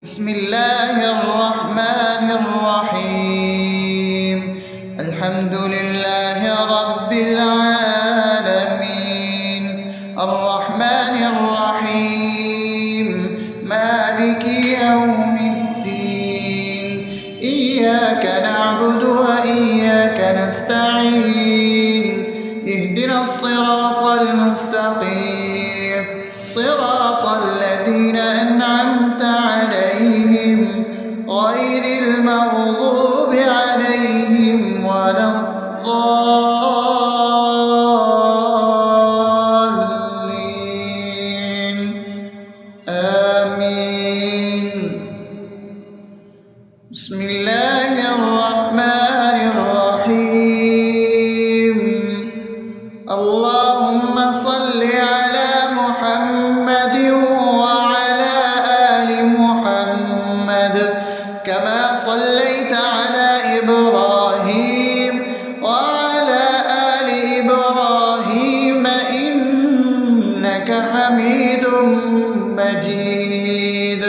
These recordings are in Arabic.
بسم الله الرحمن الرحيم. الحمد لله رب العالمين، الرحمن الرحيم، مالك يوم الدين. إياك نعبد وإياك نستعين، اهدنا الصراط المستقيم، صراط الذين أنعمت عليهم غير المغضوب عليهم ولا الضالين. آمين. بسم الله الرحمن الرحيم. اللهم صل على محمد وعلى آل محمد كما صليت على إبراهيم وعلى آل إبراهيم إنك حميد مجيد.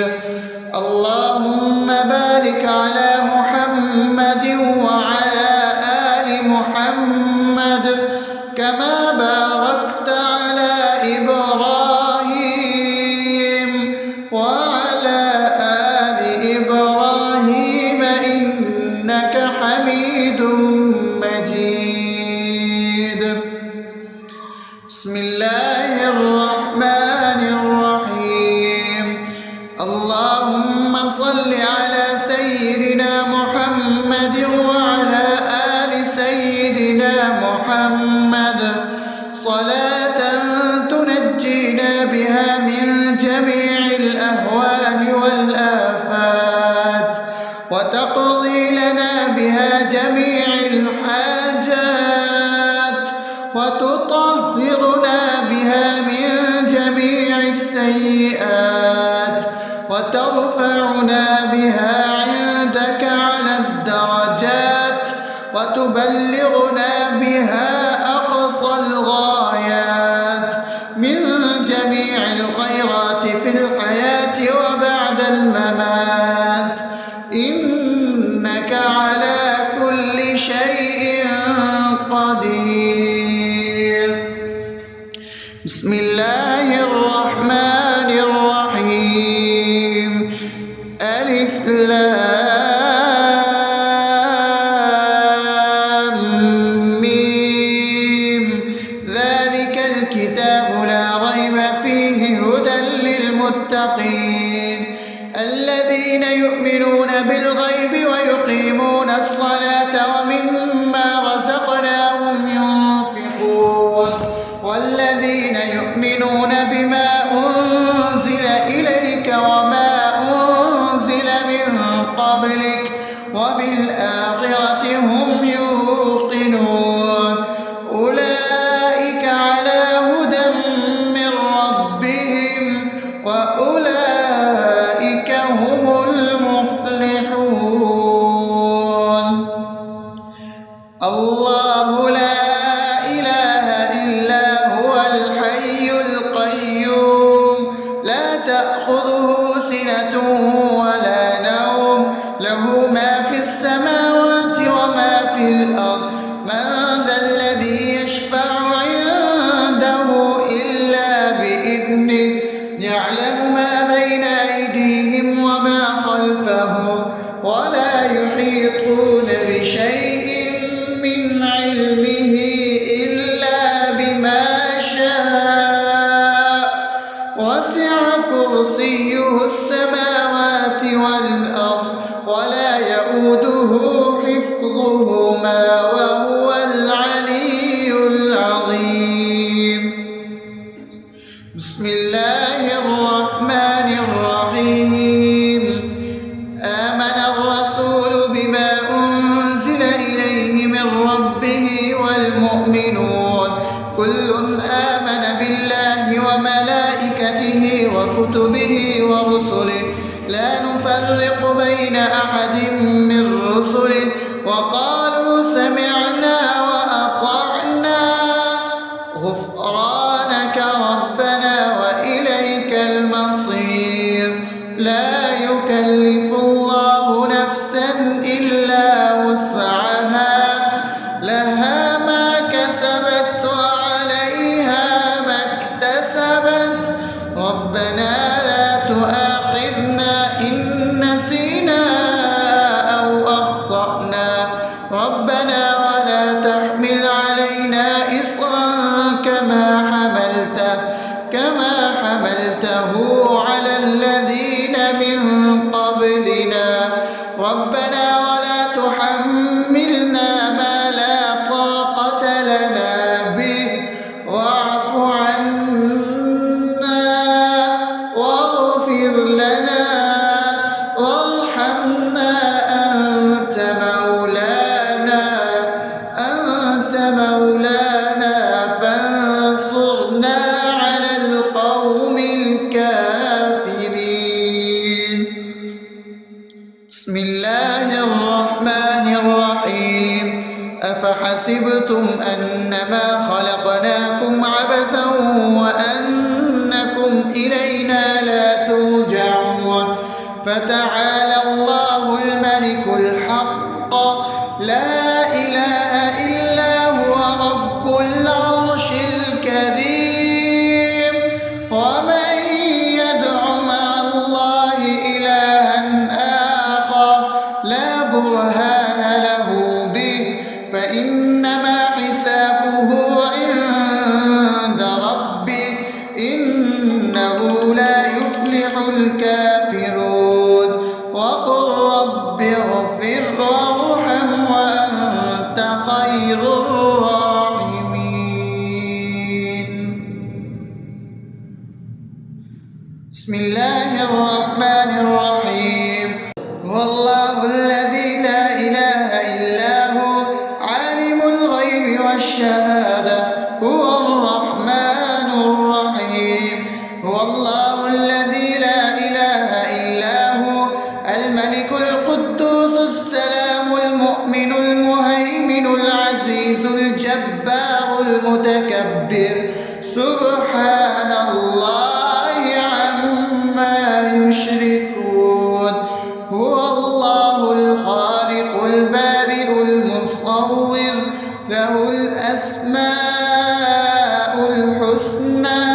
اللهم بارك على محمد وعلى آل محمد كما باركت على إبراهيم وعلى آل إبراهيم إنك حميد مجيد. بسم الله الرحمن الرحيم. اللهم صل على سيدنا محمد وعلى آل سيدنا محمد صلاة تنجينا بها من جميع الأهوال والآفات، وتقضي لنا بها جميع الحاجات، وتطهرنا بها من جميع السيئات، وترفعنا بها عندك على الدرجات، وتبلغنا بها أقصى الغايات من جميع الخيرات في الحياة وبعد الممات، إنك على كل شيء قدير. بسم الله الرحمن الرحيم. ألف لام ميم. ذلك الكتاب لا ريب فيه هدى للمتقين الذين يؤمنون بالغيب ويقيمون الصلاة ومما رزقناهم ينفقون والذين يؤمنون بما أنزل إليك وما أنزل من قبلك وبالآخرة هم يوقنون أولئك على هدى من ربهم وأولئك هم المفلحون. الله لا إله إلا هو الحي القيوم لا تأخذه سنة ولا نوم له ما في السماوات وما في الأرض. من ذا الذي يشفع عنده إلا بإذنه يعلم ما بين أيديهم وما خلفهم ولا يحيطون بشيء من علمه إلا بما شاء وسع كرسيه السماوات والأرض ولا يؤوده حفظهما وهو العلي العظيم. بسم الله الرحمن الرحيم. آمن الرسول بما أنزل إليه من ربه والمؤمنون كل آمن بالله وملائكته وكتبه ورسله لا نفرق بين أحد من رسله وقالوا سمعنا وأطعنا غفرانك ربنا وإليك المصير. لا يكلف يكلف الله نفسا إلا وسعها لها ما كسبت وعليها ما اكتسبت ربنا لا تؤاخذنا إن نسينا أو أخطأنا ربنا ولا تحمل علينا إصرا كما حملته على الذين من قبلنا ربنا ولا تحملنا ما لا طاقة لنا به واعف عنا واغفر لنا وارحمنا أنت مولانا فانصرنا على القوم الكافرين. بسم الله الرحمن الرحيم أفحسبتم أنما خلقناكم عبثا وأنكم إلينا لا ترجعون فتعالى الله الملك الحق لا إله إلا هو رب العرش الكريم ومن يدع مع الله إلها آخر لا برهان له به فإنما حسابه عند ربه إنه لا يفلح الكافرون وقل رب اغفر وارحم وأنت خير الراحمين. بسم الله الرحمن الرحيم هو الله الذي لا إله إلا هو عالم الغيب والشهادة هو الرحمن الرحيم هو الله الذي لا إله إلا هو الملك القدوس السلام المؤمن المهيمن العزيز الجبار المتكبر سبحان الله عما يشركون هو الله الخالق البارئ المصور له الأسماء الحسنى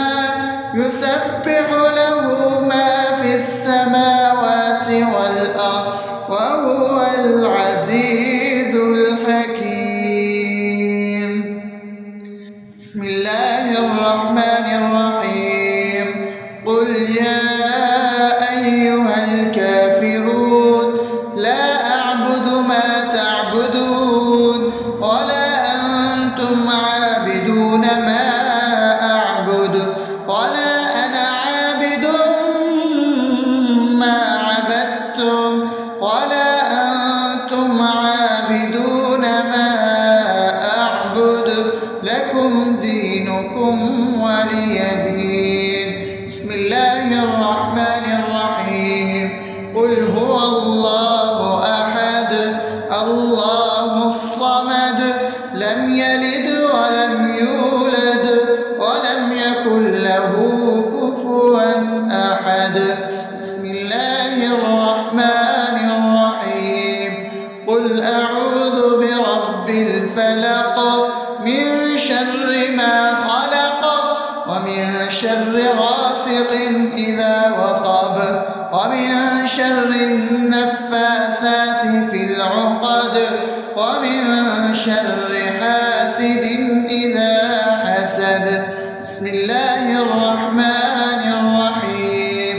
يسبح له ما في السماوات والأرض وهو العزيز الحكيم. بسم الله الرحمن الرحيم قل يا أيها الكافرون لا أعبد ما تعبدون ولا أنتم عابدون ما أعبد ولا أنا عابد ما عبدتم ولا أنتم عابدون ما أعبد لكم دينكم ولي دين. بسم الله الرحمن الرحيم قل هو الله أحد الله الصمد لم يلد ولم يولد ولم يكن له كفوا أحد. بسم الله الرحمن الرحيم قل أعوذ برب الفلق من شر ما خلق ومن شر غاسق إذا وقب ومن شر النفاثات في العقد ومن شر حاسد إذا حسد. بسم الله الرحمن الرحيم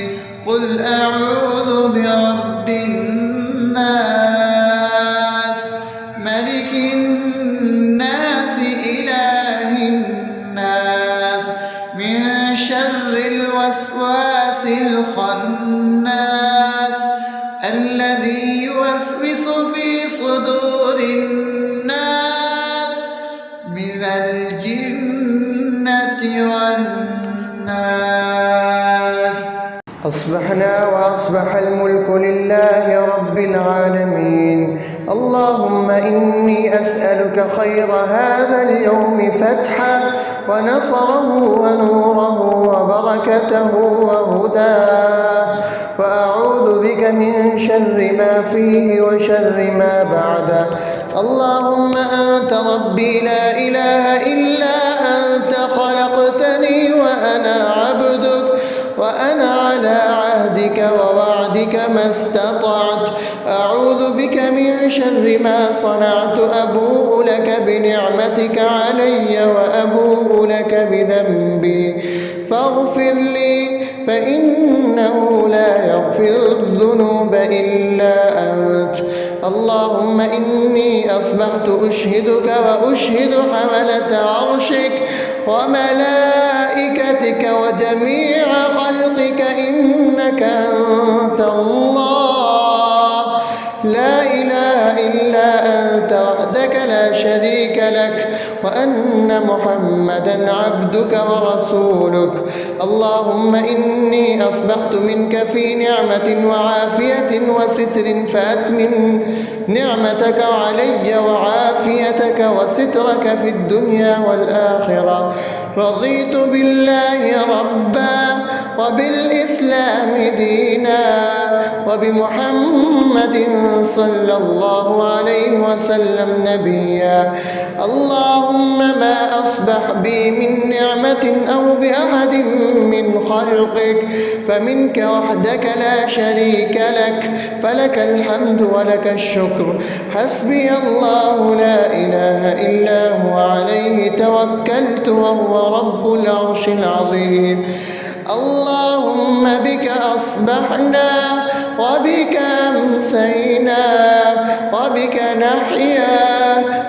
قل أعوذ برب الناس ملك الناس إله الناس من شر الوسواس الخناس الذي يوسوس في صدور الناس من الجنة والناس. أصبحنا وأصبح الملك لله رب العالمين. اللهم إني أسألك خير هذا اليوم فتحه ونصره ونوره وبركته وهداه، وأعوذ بك من شر ما فيه وشر ما بعده. اللهم أنت ربي لا إله إلا أنت، خلقتني وأنا عبدك، وأنا على عهدك ووعدك ما استطعت. أعوذ بك من شر ما صنعت، أبوء لك بنعمتك علي وأبوء لك بذنبي، فاغفر لي فإنه لا يغفر الذنوب إلا أنت. اللهم إني أصبحت أشهدك وأشهد حملة عرشك وملائكتك وجميع خلقك إنك أنت الله، لا إله إلا أنت وحدك لا شريك لك، وأن محمدا عبدك ورسولك. اللهم إني أصبحت منك في نعمة وعافية وستر، فأتمم نعمتك علي وعافيتك وسترك في الدنيا والآخرة. رضيت بالله ربا وبالإسلام دينا وبمحمد صلى الله عليه وسلم نبيا. اللهم ما أصبح بي من نعمة أو بأحد من خلقك فمنك وحدك لا شريك لك، فلك الحمد ولك الشكر. حسبي الله لا إله إلا هو، عليه توكلت وهو رب العرش العظيم. اللهم بك أصبحنا وبك أمسينا وبك نحيا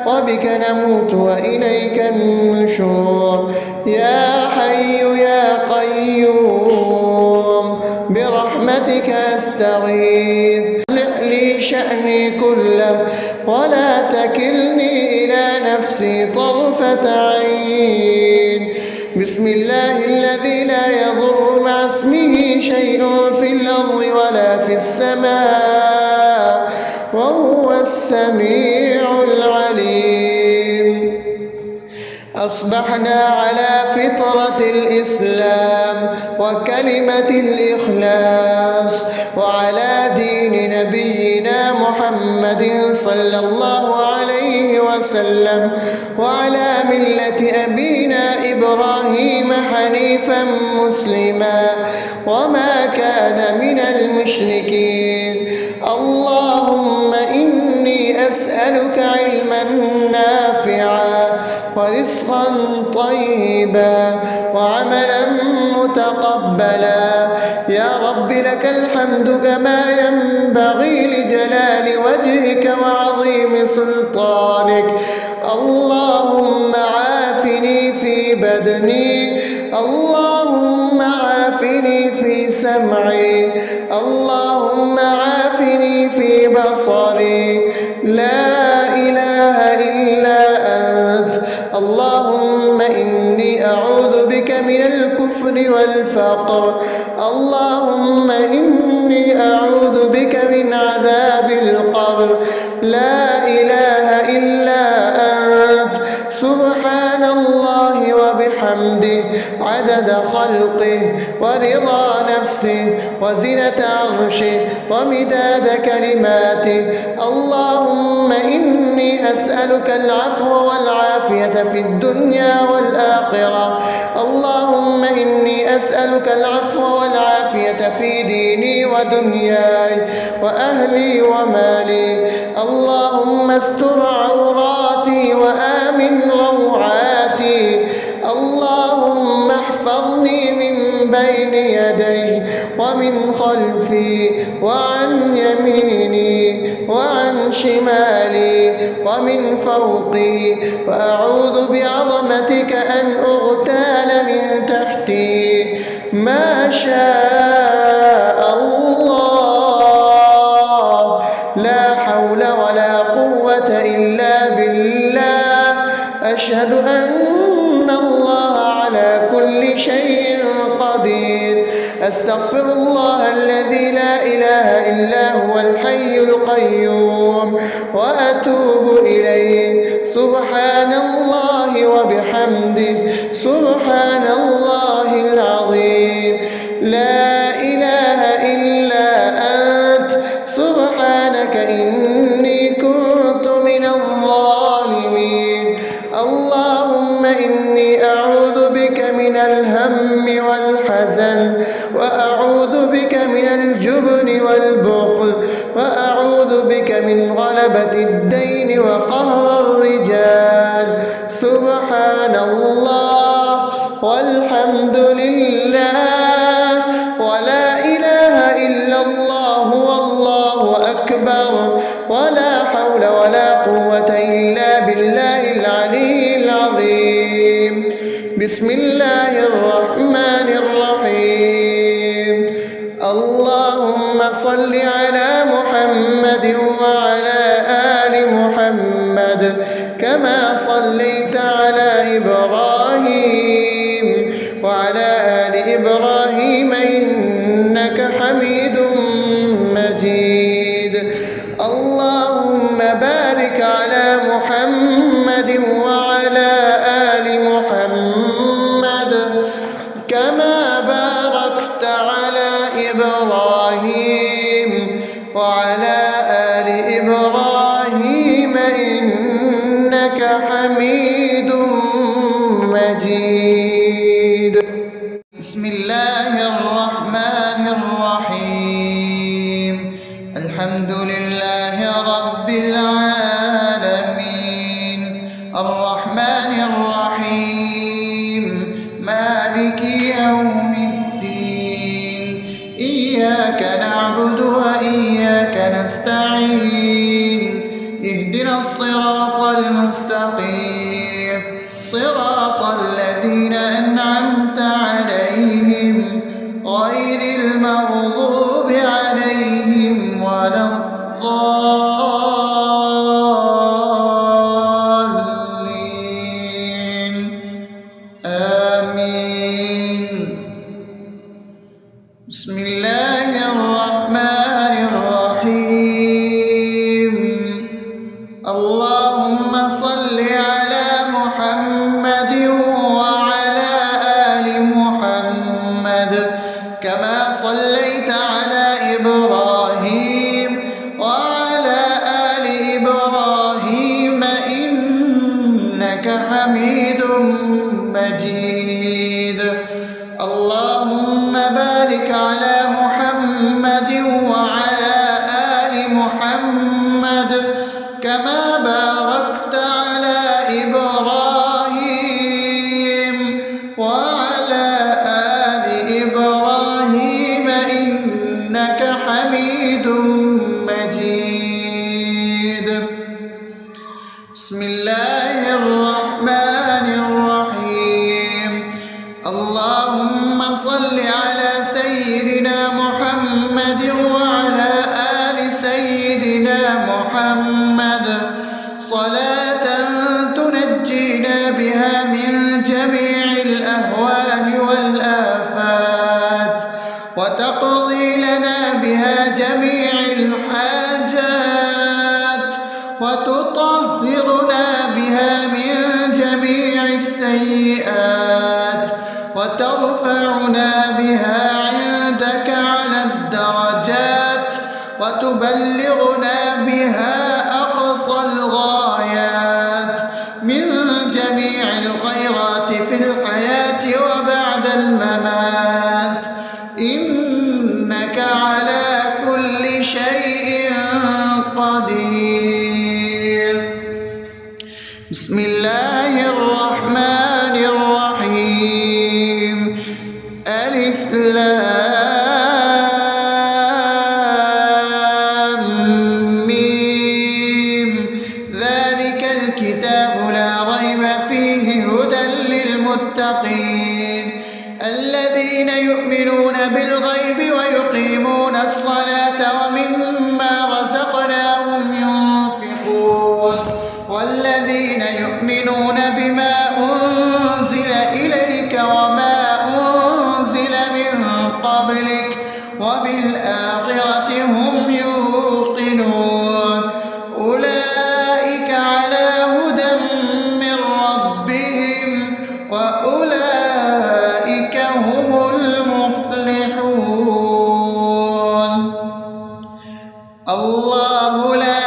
وبك نموت وإليك النشور. يا حي يا قيوم برحمتك أستغيث، أصلح لي شأني كله ولا تكلني إلى نفسي طرفة عين. بسم الله الذي لا يضر مع اسمه شيء في الأرض ولا في السماء وهو السميع العليم. أصبحنا على فطرة الإسلام وكلمة الإخلاص وعلى دين نبينا محمد صلى الله عليه وسلم وعلى ملة أبينا إبراهيم حنيفا مسلما وما كان من المشركين. اللهم إني أسألك علما نافعا ورزقا طيبا وعملا متقبلا. يا رب لك الحمد كما ينبغي لجلال وجهك وعظيم سلطانك. اللهم عافني في بدني، اللهم عافني في سمعي، اللهم عافني في بصري. لا إله إلا أنت. اللهم إني أعوذ بك من الكفر والفقر. اللهم إني أعوذ بك من عذاب القبر. لا إله إلا أنت. سبحان الله وبحمده عدد خلقه ورضا نفسه وزنة عرشه ومداد كلماته. اللهم إني أسألك العفو والعافية في الدنيا والآخرة. اللهم إني أسألك العفو والعافية في ديني ودنياي وأهلي ومالي. اللهم استر عوراتي وآمن روعاتي. اللهم احفظني من بين يدي ومن خلفي وعن يميني وعن شمالي ومن فوقي، وأعوذ بعظمتك أن أغتال من تحتي. ما شاء الله، لا حول ولا قوة إلا بالله. أشهد أن الله على كل شيء قدير. أستغفر الله الذي لا إله إلا هو الحي القيوم وأتوب إليه. سبحان الله وبحمده سبحان الله العظيم. لا إله إلا أنت سبحانك إني كنت من الظالمين. اللهم إني أعوذ بك من الهم والحزن، وأعوذ بك من الجبن والبخل، وأعوذ بك من غلبة الدين وقهر الرجال. سبحان الله والحمد لله ولا إله إلا الله والله أكبر ولا حول ولا قوة إلا بالله العلي العظيم. بسم الله الرحمن الرحيم. اللهم صل على محمد وعلى آل محمد كما صليت على إبراهيم وعلى آل إبراهيم إنك حميد مجيد. اللهم بارك على محمد وعلى آل محمد كما باركت على إبراهيم وعلى آل إبراهيم إنك حميد مجيد. بسم الله الرحمن الرحيم. الحمد لله رب العالمين الرحمن الرحيم مالك يوم الدين. إياك نعبد وإياك نستعين. اهدنا الصراط المستقيم صراط الذين أنعمت عليهم غير المغضوب عليهم ولا الضالين. آمين. بسم الله الرحمن الرحيم. اللهم صل على محمد وعلى آل محمد كما صليت على إبراهيم وعلى آل إبراهيم إنك حميد مجيد. اللهم بارك على محمد وعلى آل محمد كما باركت على إبراهيم وعلى آل إبراهيم إنك حميد مجيد. بسم الله الرحمن الرحيم. اللهم صل على سيدنا محمد وعلى آل سيدنا محمد صلاة تنجينا بها من جميع الأهوال والآفات وتقضي لنا بها جميع الحاجات وتطهرنا بها من جميع السيئات وترفعنا بها عندك على الدرجات وتبلغنا بها أقصى الغايات من جميع الخيرات في الحياة وبعد الممات إنك على كل شيء قدير. بسم الله الرحمن الرحيم. ألف لام ميم. ذلك الكتاب لا ريب فيه هدى للمتقين الذين يؤمنون بالغيب ويقيمون الصلاة ومما رزقناهم ينفقون. الله لا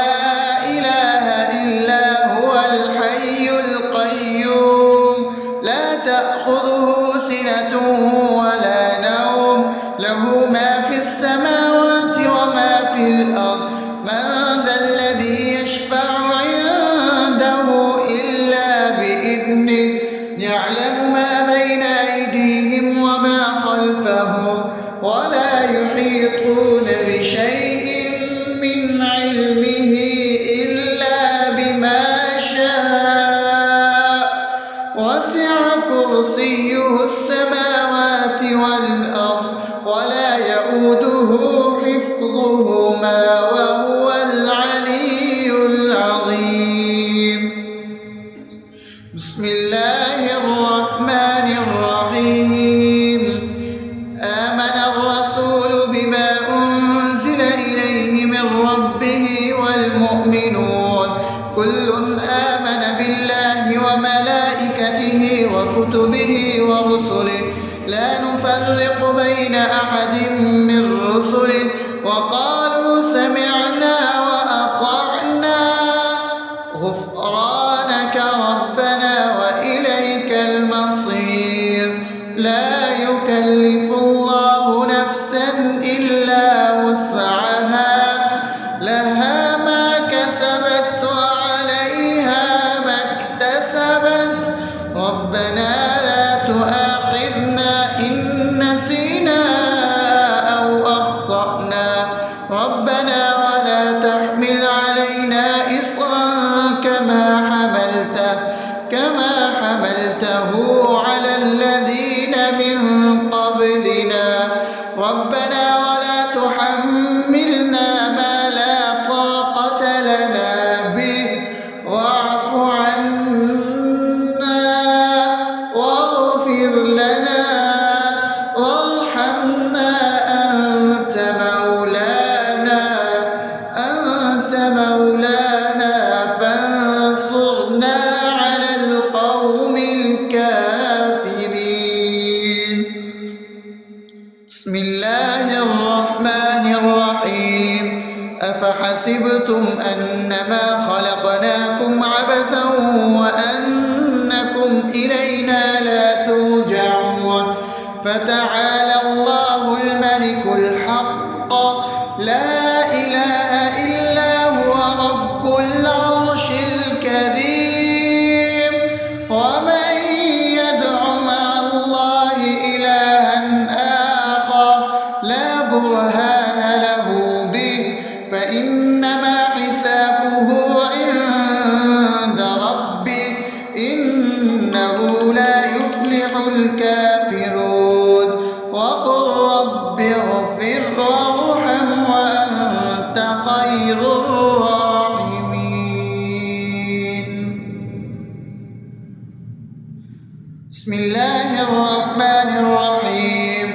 إله إلا هو الحي القيوم لا تأخذه سنة ولا نوم له ما في السماوات وما في الأرض من ذا الذي يشفع عنده إلا بإذنه يعلم ما بين أيديهم وما خلفهم ولا يحيطون بشيء من علمه إلا بما شاء وسع كرسيه السماوات والأرض ولا يئوده حفظهما وهو العلي العظيم بسم الله الرحمن الرحيم آمن الرسول بما أنزل إليه من ربه والمؤمنون كل آمن بالله وملائكته وكتبه ورسله لا نفرق بين أحد من رسله وقالوا سمعنا وأطعنا غفرانك ربنا وإليك المصير لا يكلف الله نفسا إلا وسعها لها ما كسبت وعليها ما اكتسبت ربنا لا تؤاخذنا إن نسينا أو أخطأنا ربنا ولا تحمل علينا إصرا كما حملته على الذين من قبلنا ربنا ولا تحملنا ما لا طاقة لنا به واعف عنا واغفر لنا وارحمنا أنت مولانا فانصرنا على القوم الكافرين بسم الله الرحمن الرحيم أفحسبتم أنما خلقناكم عبثا وأنكم إلينا لا ترجعون فتعالى الله الملك الحق لا إله إلا هو رب العرش الكريم ومن يدع مع الله إلها آخر لا برهان له به فإنما حسابه عند ربه إنه لا يفلح الكافرون وقل رب اغفر وارحم وأنت خير الراحمين بسم الله الرحمن الرحيم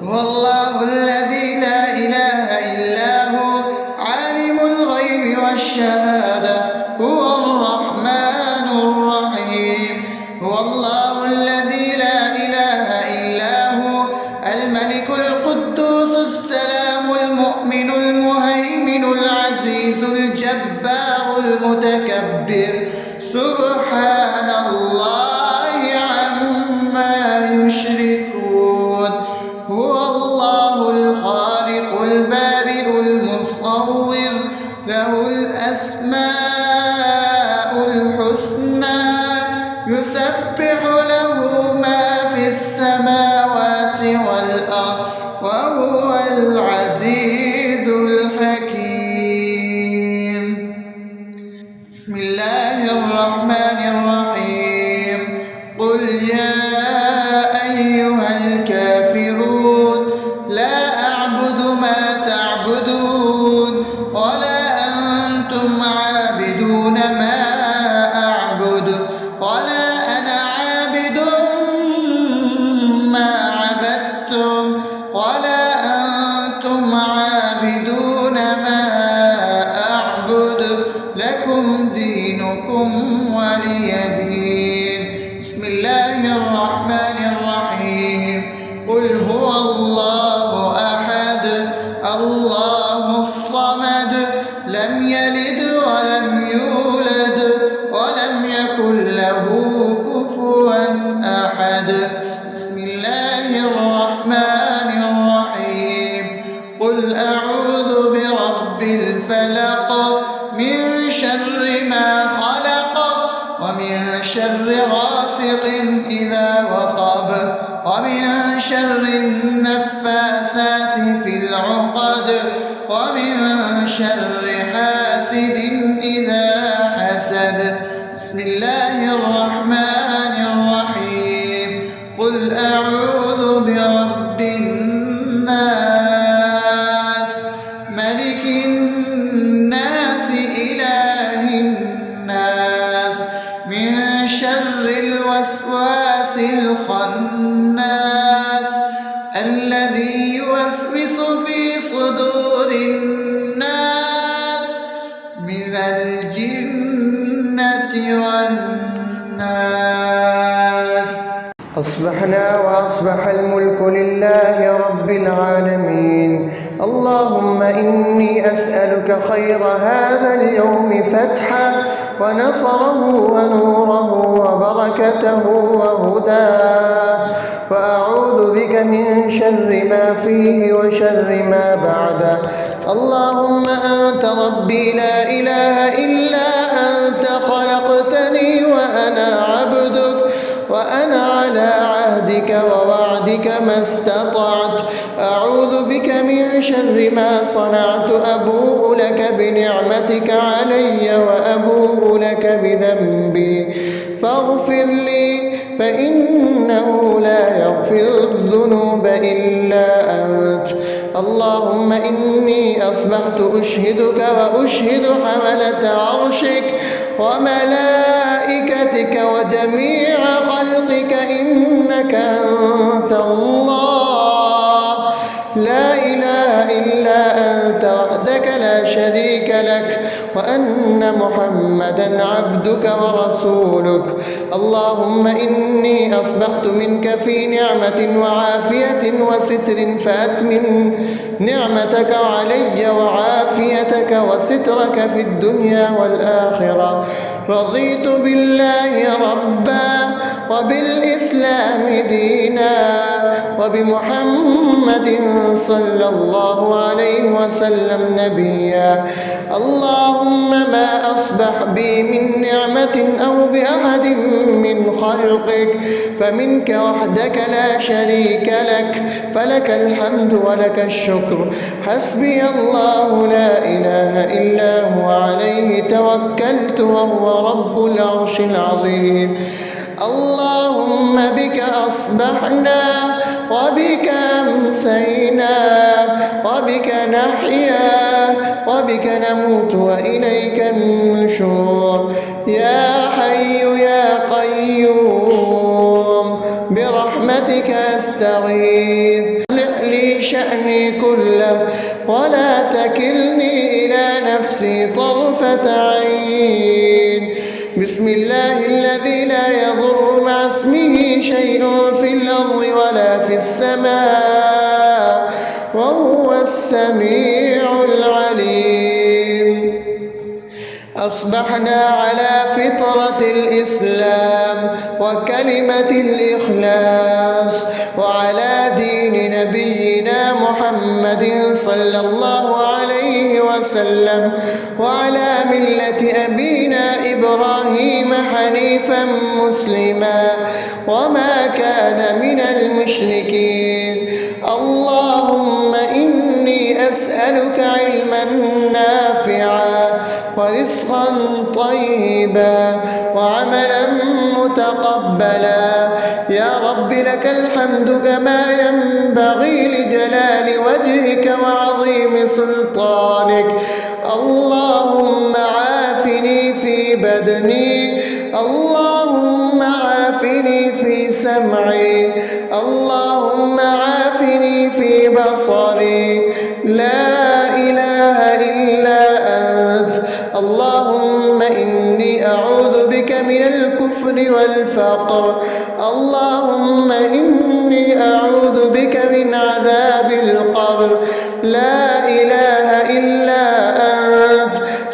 هو الله الذي لا إله إلا هو عالم الغيب والشهادة هو الرحمن الرحيم هو الله الذي لا إله إلا هو الملك القدوس السلام المؤمن المهيمن العزيز الجبار المتكبر سبحان الله عما يشركون هو الله الخالق البارئ المصور له الأسماء الحسنى يسبح له ما في السماوات والأرض وهو العزيز الحكيم بسم الله الرحمن الرحيم قل يا أيها الكافرون لا أعبد ما تعبدون ولا أنتم عابدون ما أعبد ولا أنا عابد ما عبدتم ولا أنتم عابدون ما أعبد لكم دينكم ولي دين بسم الله الرحمن الرحيم قل هو الله أحد الله الصمد لم يلد ولم يولد ولم يكن له كفوا أحد. بسم الله الرحمن الرحيم. قل أعوذ برب الفلق من شر ما خلق ومن شر غاسق إذا وقب ومن شر النفاثات في العقد ومن شر حاسد إذا حسد. بسم الله الرحمن الرحيم. قل أعوذ برب الناس ملك الناس إله الناس من شر الوسواس الخناس الذي يوسوس في صدور الناس من الجنة والناس. أصبحنا وأصبح الملك لله رب العالمين. اللهم إني أسألك خير هذا اليوم فتحه ونصره ونوره وبركته وهداه، وأعوذ بك من شر ما فيه وشر ما بعده. اللهم أنت ربي لا إله إلا أنت، خلقتني وأنا عبدك وأنا على عهدك ووعدك ما استطعت. أعوذ بك من شر ما صنعت. أبوء لك بنعمتك علي وأبوء لك بذنبي فاغفر لي، فإنه لا يغفر الذنوب إلا أنت. اللهم إني أصبحت أشهدك وأشهد حملة عرشك وملائكتك وجميع خلقك إنك أنت الله لا إله إلا أنت وحدك لا شريك لك، وأن محمدا عبدك ورسولك. اللهم إني أصبحت منك في نعمة وعافية وستر، فأتمم نعمتك علي وعافيتك وسترك في الدنيا والآخرة. رضيت بالله ربا وبالإسلام دينا وبمحمد صلى الله عليه وسلم نبيا. اللهم ما أصبح بي من نعمة أو بأحد من خلقك فمنك وحدك لا شريك لك، فلك الحمد ولك الشكر. حسبي الله لا إله إلا هو عليه توكلت وهو رب العرش العظيم. اللهم بك أصبحنا وبك أمسينا وبك نحيا وبك نموت وإليك النشور. يا حي يا قيوم برحمتك أستغيث، أصلح لي شأني كله ولا تكلني إلى نفسي طرفة عين. بسم الله الذي لا يضر مع اسمه شيء في الأرض ولا في السماء وهو السميع العليم. أصبحنا على فطرة الإسلام وكلمة الإخلاص وعلى دين نبينا محمد صلى الله عليه وسلم وعلى ملة أبينا إبراهيم حنيفا مسلما وما كان من المشركين. اللهم إني أسألك علما نافعا ورزقا طيبا وعملا متقبلا. يا رب لك الحمد كما ينبغي لجلال وجهك وعظيم سلطانك. اللهم عافني في بدني، اللهم عافني في سمعي، اللهم عافني في بصري. لا إله إلا أنت. اللهم إني أعوذ بك من الكفر والفقر. اللهم إني أعوذ بك من عذاب القبر. لا إله إلا أنت.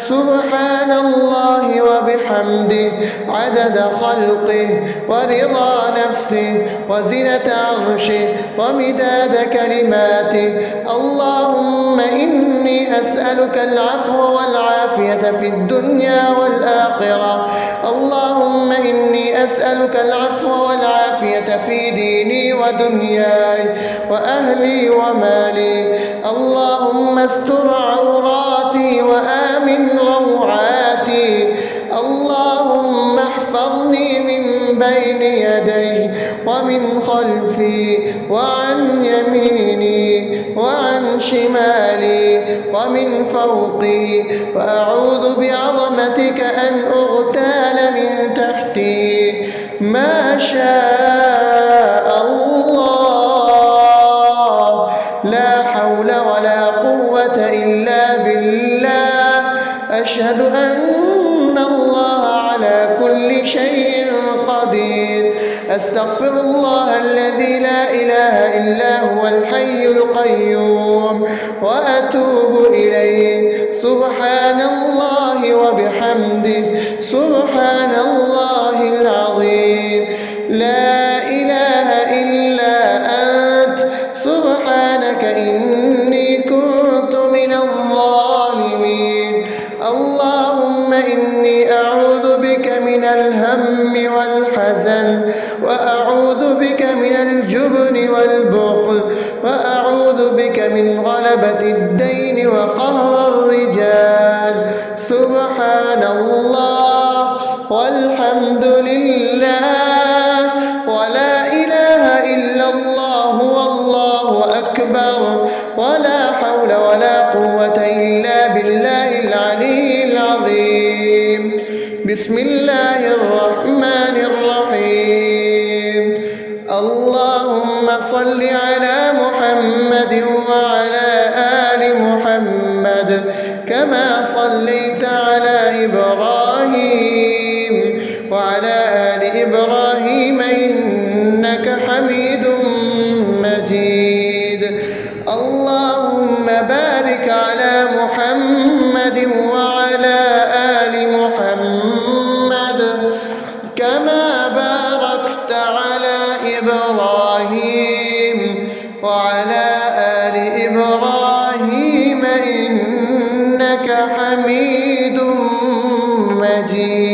سبحان الله وبحمده عدد خلقه ورضا نفسه وزنة عرشه ومداد كلماته. اللهم إني أسألك العفو والعافية في الدنيا والآخرة. اللهم إني أسألك العفو والعافية في ديني ودنياي وأهلي ومالي. اللهم استر عوراتي وآمن روعاتي. اللهم احفظني من بين يدي ومن خلفي وعن يميني وعن شمالي ومن فوقي، وأعوذ بعظمتك أن أغتال من تحتي. ما شاء الله، لا حول ولا قوة إلا بالله. أشهد أن الله على كل شيء قدير. أستغفر الله الذي لا إله إلا هو الحي القيوم وأتوب إليه. سبحان الله وبحمده سبحان الله العظيم. لا إله إلا أنت سبحانك إني كنت من الظالمين. اللهم إني أعوذ بك من الهم والحزن، وأعوذ بك من الجبن والبخل، وأعوذ بك من غلبة الدين وقهر الرجال. سبحان الله والحمد لله ولا إله إلا الله والله أكبر، ولا حول ولا قوة إلا بالله العلي العظيم. بسم الله الرحمن الرحيم. اللهم صل على محمد وعلى آل محمد كما صليت على إبراهيم وعلى آل إبراهيم إنك حميد مجيد. اللهم بارك على محمد وعلى آل محمد كما باركت على إبراهيم وعلى آل إبراهيم إنك حميد مجيد.